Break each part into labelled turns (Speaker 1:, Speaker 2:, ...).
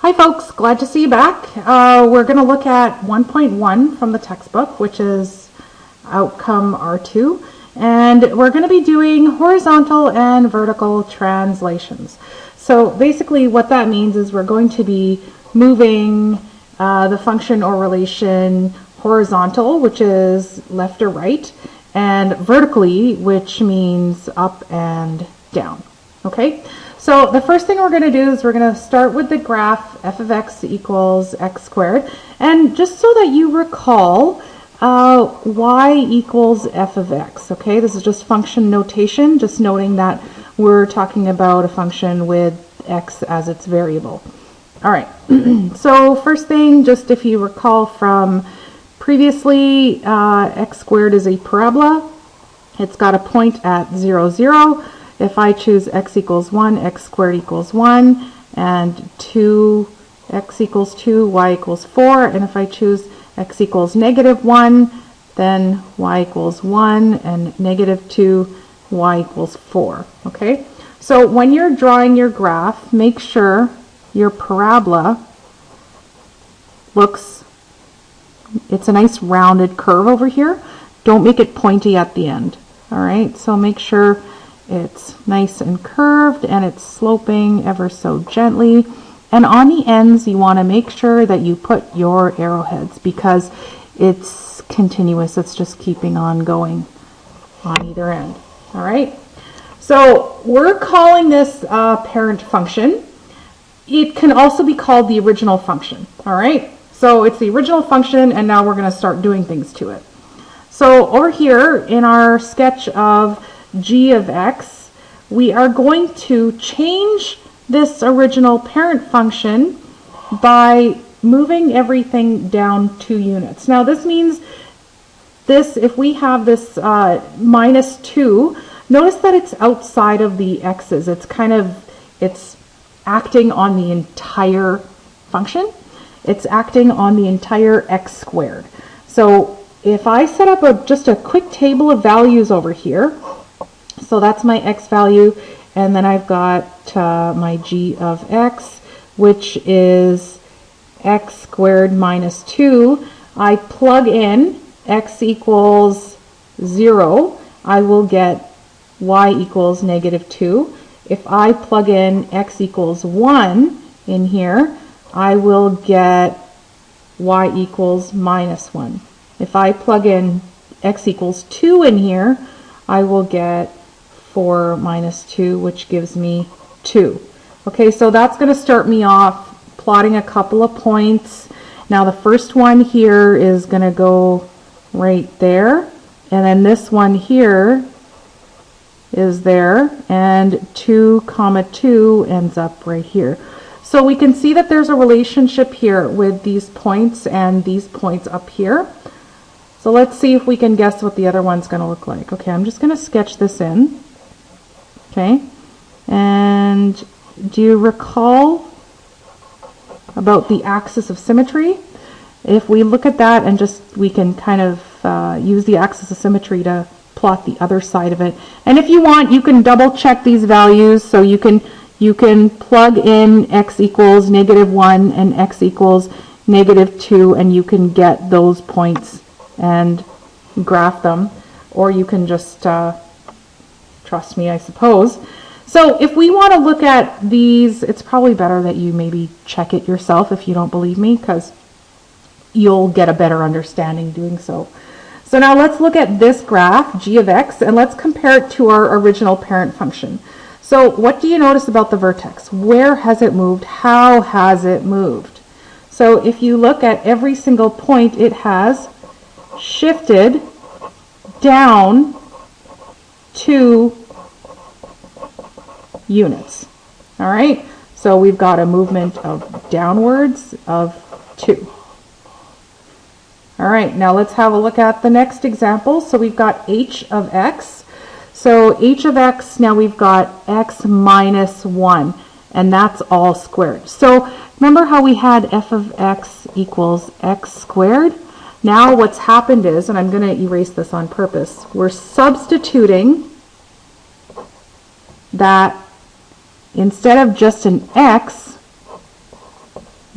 Speaker 1: Hi folks, glad to see you back. We're going to look at 1.1 from the textbook, which is outcome R2, and we're going to be doing horizontal and vertical translations. So basically what that means is we're going to be moving the function or relation horizontal, which is left or right, and vertically, which means up and down. Okay? So the first thing we're going to do is we're going to start with the graph f of x equals x squared. And just so that you recall, y equals f of x. Okay, this is just function notation, just noting that we're talking about a function with x as its variable. All right, so first thing, just if you recall from previously, x squared is a parabola. It's got a point at 0, 0. If I choose x equals 1, x squared equals 1, and 2, x equals 2, y equals 4, and if I choose x equals negative 1, then y equals 1, and negative 2, y equals 4. Okay? So when you're drawing your graph, make sure your parabola looks, it's a nice rounded curve over here. Don't make it pointy at the end. All right? So make sure it's nice and curved and it's sloping ever so gently. And on the ends, you want to make sure that you put your arrowheads because it's continuous. It's just keeping on going on either end. All right. So we're calling this parent function. It can also be called the original function. All right. So it's the original function, and now we're going to start doing things to it. So over here in our sketch of g of x, we are going to change this original parent function by moving everything down 2 units. Now this means this, if we have this minus 2, notice that it's outside of the x's. It's it's acting on the entire function. It's acting on the entire x squared. So if I set up just a quick table of values over here, so that's my x value, and then I've got my g of x, which is x squared minus 2. I plug in x equals 0, I will get y equals negative 2. If I plug in x equals 1 in here, I will get y equals minus 1. If I plug in x equals 2 in here, I will get 4 minus 2, which gives me 2. Okay, so that's going to start me off plotting a couple of points. Now the first one here is going to go right there, and then this one here is there, and 2 comma 2 ends up right here. So we can see that there's a relationship here with these points and these points up here. So let's see if we can guess what the other one's going to look like. Okay, I'm just going to sketch this in. Okay, and do you recall about the axis of symmetry? If we look at that and we can kind of use the axis of symmetry to plot the other side of it. And if you want, you can double check these values, so you can plug in x equals negative 1 and x equals negative 2, and you can get those points and graph them, or you can just trust me, I suppose. So if we want to look at these, it's probably better that you maybe check it yourself if you don't believe me, because you'll get a better understanding doing so. So now let's look at this graph, g of x, and let's compare it to our original parent function. So what do you notice about the vertex? Where has it moved? How has it moved? So if you look at every single point, it has shifted down 2 units. All right, so we've got a movement of downwards of 2. All right, now let's have a look at the next example. So we've got h of x. So h of x, now we've got x minus 1, and that's all squared. So remember how we had f of x equals x squared? Now what's happened is, and I'm going to erase this on purpose, we're substituting that instead of just an x,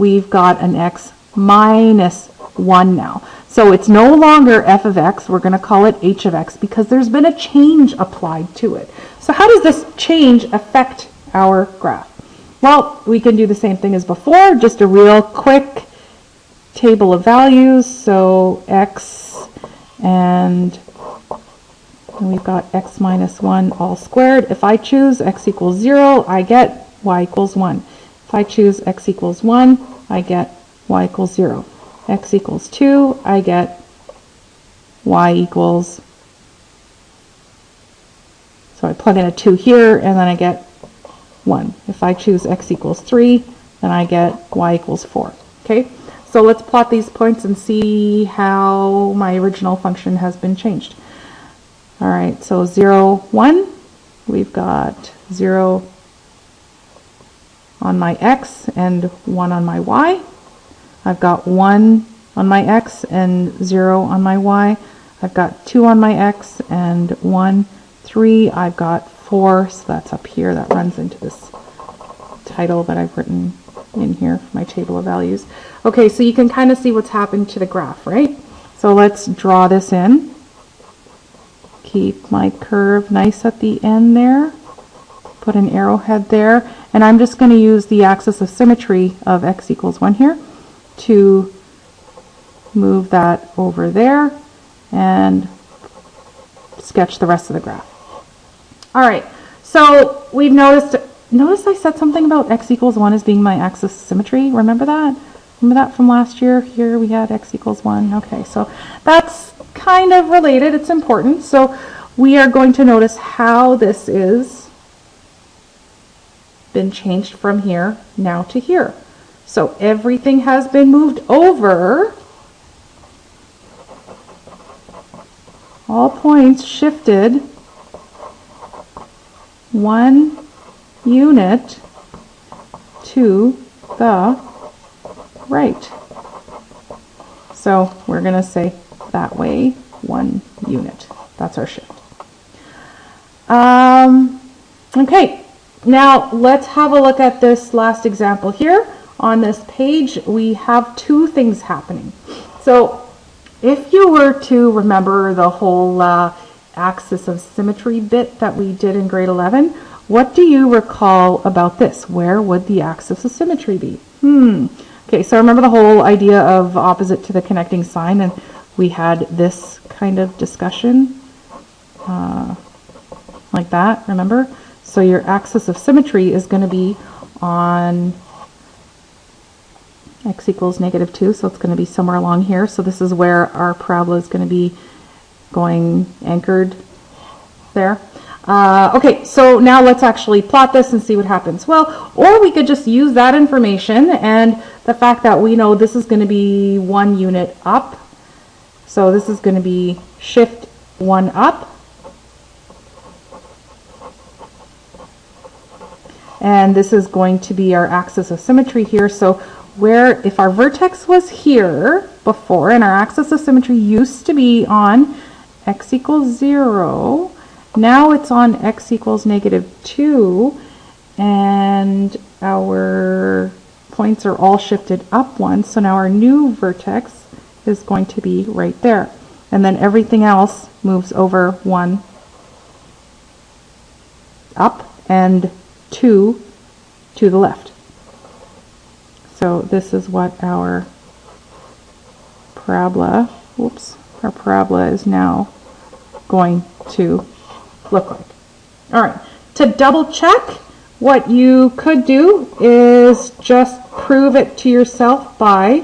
Speaker 1: we've got an x minus 1 now. So it's no longer f of x, we're going to call it h of x because there's been a change applied to it. So how does this change affect our graph? Well, we can do the same thing as before, just a real quick table of values. So x, and we've got x minus 1 all squared. If I choose x equals 0, I get y equals 1. If I choose x equals 1, I get y equals 0. X equals 2, I get y equals, so I plug in a 2 here and then I get 1. If I choose x equals 3, then I get y equals 4. Okay, so let's plot these points and see how my original function has been changed. All right, so 0, 1, we've got 0 on my x and 1 on my y. I've got 1 on my x and 0 on my y. I've got 2 on my x and 1, 3. I've got 4, so that's up here. That runs into this title that I've written in here for my table of values. Okay, so you can kind of see what's happened to the graph, right? So let's draw this in. Keep my curve nice at the end there. Put an arrowhead there. And I'm just going to use the axis of symmetry of x equals 1 here to move that over there and sketch the rest of the graph. All right, so we've noticed I said something about x equals 1 as being my axis of symmetry. Remember that? Remember that from last year? Here we had x equals 1. Okay, so that's kind of related. It's important. So we are going to notice how this is been changed from here now to here. So everything has been moved over. All points shifted 1 unit to the right. So we're going to say that way 1 unit. That's our shift. Okay, now let's have a look at this last example here. On this page, we have 2 things happening. So if you were to remember the whole axis of symmetry bit that we did in grade 11, what do you recall about this? Where would the axis of symmetry be? Okay, so remember the whole idea of opposite to the connecting sign, and we had this kind of discussion like that, remember? So your axis of symmetry is going to be on x equals -2, so it's going to be somewhere along here. So this is where our parabola is going to be going anchored there. Okay, so now let's actually plot this and see what happens. Well, or we could just use that information and the fact that we know this is going to be 1 unit up. So this is going to be shift 1 up. And this is going to be our axis of symmetry here. So where, if our vertex was here before and our axis of symmetry used to be on x equals 0, now it's on x equals -2, and our points are all shifted up 1. So now our new vertex is going to be right there. And then everything else moves over 1 up and 2 to the left. So this is what our parabola, our parabola is now going to look like. All right, to double check, what you could do is just prove it to yourself by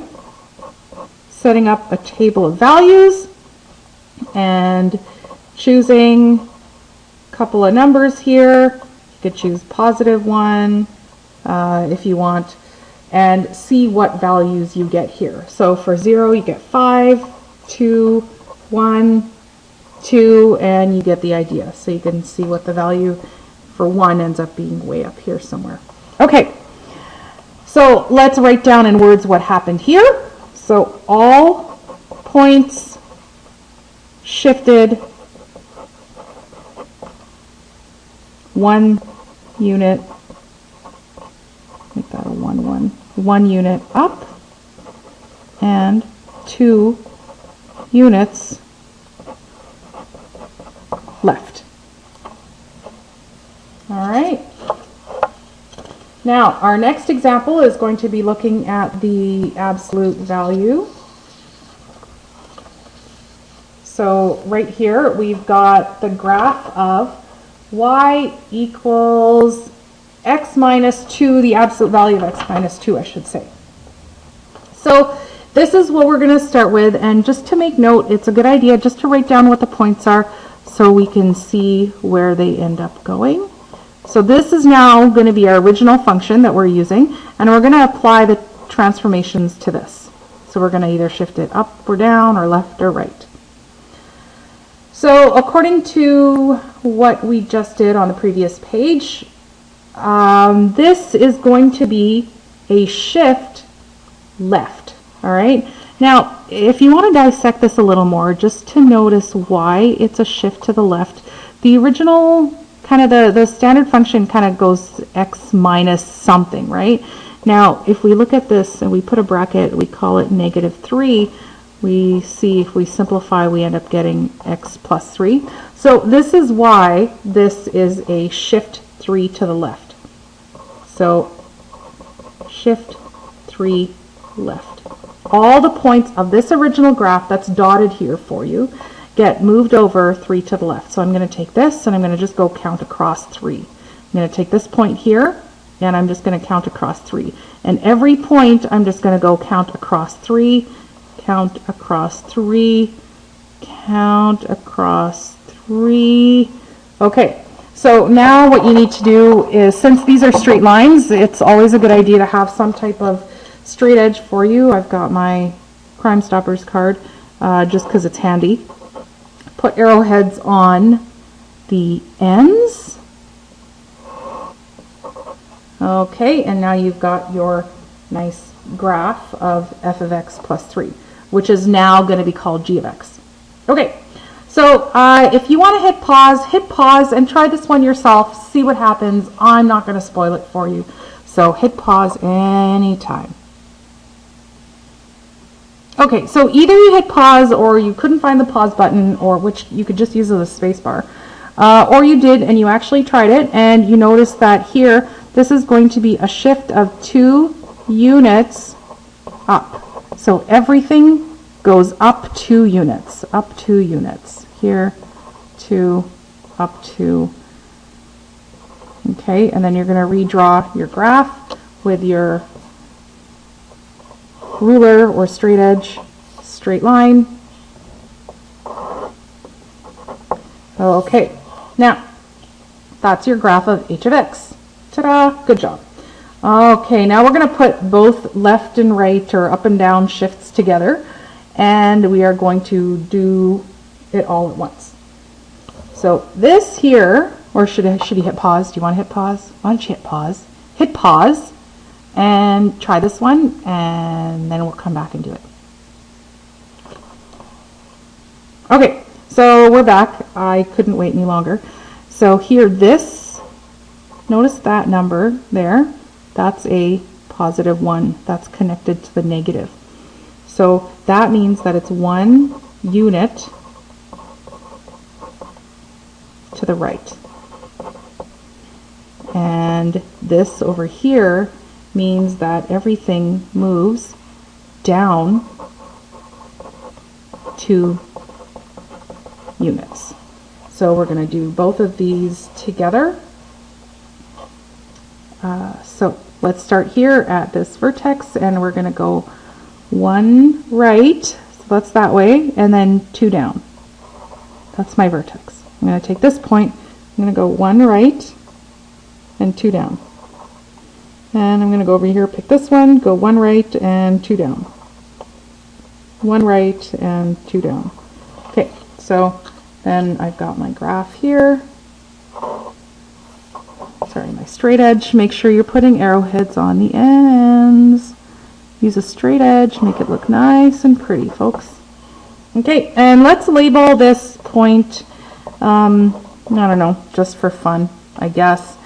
Speaker 1: setting up a table of values and choosing a couple of numbers here. You could choose +1 if you want, and see what values you get here. So for 0, you get 5, 2, 1, 2, and you get the idea. So you can see what the value for 1 ends up being way up here somewhere. Okay, so let's write down in words what happened here. So all points shifted 1 unit, make that a 1, 1. 1 unit up and 2 units left. All right. Now, our next example is going to be looking at the absolute value. So right here, we've got the graph of y equals x minus 2, the absolute value of x minus 2, I should say. So this is what we're going to start with, and just to make note, it's a good idea just to write down what the points are so we can see where they end up going. So this is now going to be our original function that we're using, and we're going to apply the transformations to this. So we're going to either shift it up or down or left or right. So according to what we just did on the previous page, this is going to be a shift left. All right. Now, if you want to dissect this a little more, just to notice why it's a shift to the left, the original kind of the standard function kind of goes x minus something, right? Now, if we look at this and we put a bracket, we call it -3. We see if we simplify, we end up getting x plus 3. So this is why this is a shift 3 to the left. So shift 3 left. All the points of this original graph that's dotted here for you get moved over 3 to the left. So I'm going to take this and I'm going to just go count across 3. I'm going to take this point here and I'm just going to count across 3. And every point I'm just going to go count across 3, count across 3, count across 3. Okay, so now what you need to do is, since these are straight lines, it's always a good idea to have some type of straight edge for you. I've got my Crime Stoppers card just because it's handy. Put arrowheads on the ends. Okay, and now you've got your nice graph of f of x plus 3, which is now going to be called g of x. Okay, so if you want to hit pause and try this one yourself, see what happens. I'm not going to spoil it for you, so hit pause anytime. Okay, so either you hit pause or you couldn't find the pause button, or which you could just use as a space bar, or you did and you actually tried it and you notice that here this is going to be a shift of 2 units up. So everything goes up 2 units, up 2 units. Here, 2, up 2. Okay, and then you're going to redraw your graph with your ruler or straight edge, straight line. Okay, now that's your graph of h of x. Ta-da! Good job. Okay, now we're going to put both left and right or up and down shifts together, and we are going to do it all at once. So this here, or should he hit pause? Do you want to hit pause? Why don't you hit pause? Hit pause and try this one, and then we'll come back and do it. Okay, so we're back. I couldn't wait any longer. So here, notice that number there, that's a +1. That's connected to the negative. So that means that it's 1 unit to the right. And this over here means that everything moves down 2 units. So we're going to do both of these together. So let's start here at this vertex, and we're going to go 1 right, so that's that way, and then 2 down. That's my vertex. I'm going to take this point, I'm going to go 1 right and 2 down. And I'm going to go over here, pick this one, go 1 right and 2 down. 1 right and 2 down. Okay, so then I've got my graph here. Sorry, my straight edge. Make sure you're putting arrowheads on the ends. Use a straight edge, make it look nice and pretty, folks. Okay, and let's label this point, I don't know, just for fun, I guess.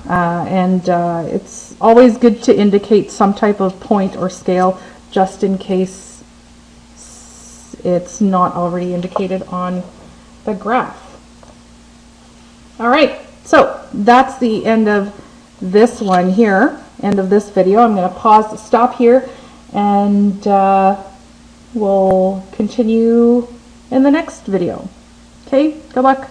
Speaker 1: It's always good to indicate some type of point or scale just in case it's not already indicated on the graph. All right, so that's the end of this one here, end of this video. I'm going to stop here, and we'll continue in the next video. Okay, good luck.